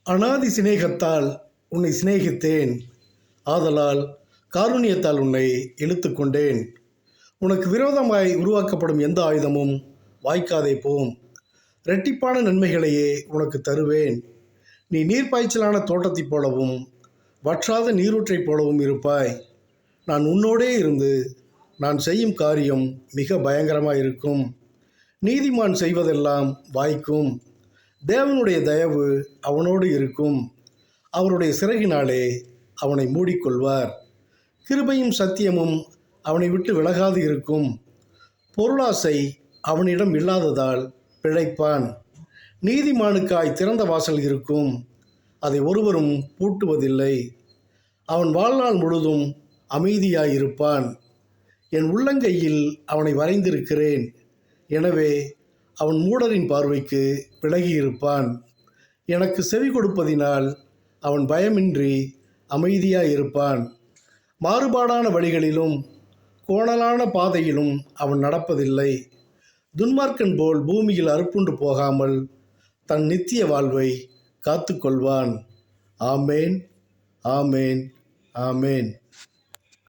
அனாதி சிநேகத்தால் உன்னை சிநேகித்தேன், ஆதலால் காருண்யத்தால் உன்னை இழுத்துக்கொண்டேன். உனக்கு விரோதமாய் உருவாக்கப்படும் எந்த ஆயுதமும் வாய்க்காதே போம். இரட்டிப்பான நன்மைகளையே உனக்கு தருவேன். நீ நீர்ப்பாய்ச்சலான தோட்டத்தைப் போலவும் வற்றாத நீரூற்றைப் போலவும் இருப்பாய். நான் உன்னோடே இருந்து நான் செய்யும் காரியம் மிக பயங்கரமாயிருக்கும். நீதிமான் செய்வதெல்லாம் வாய்க்கும். தேவனுடைய தயவு அவனோடு இருக்கும். அவருடைய சிறகினாலே அவனை மூடிக்கொள்வார். கிருபையும் சத்தியமும் அவனை விட்டு விலகாது இருக்கும். பொருளாசை அவனிடம் இல்லாததால் பிழைப்பான். நீதிமானுக்காய் திறந்த வாசல் இருக்கும், அதை ஒருவரும் பூட்டுவதில்லை. அவன் வாழ்நாள் முழுதும் அமைதியாயிருப்பான். என் உள்ளங்கையில் அவனை வரைந்திருக்கிறேன். எனவே அவன் மூடரின் பார்வைக்கு விலகியிருப்பான். எனக்கு செவி கொடுப்பதினால் அவன் பயமின்றி அமைதியாயிருப்பான். மாறுபாடான வழிகளிலும் கோணலான பாதையிலும் அவன் நடப்பதில்லை. துன்மார்க்கன் போல் பூமியில் அறுப்புண்டு போகாமல் தன் நித்திய வாழ்வை காத்து கொள்வான். ஆமேன், ஆமேன், ஆமேன்.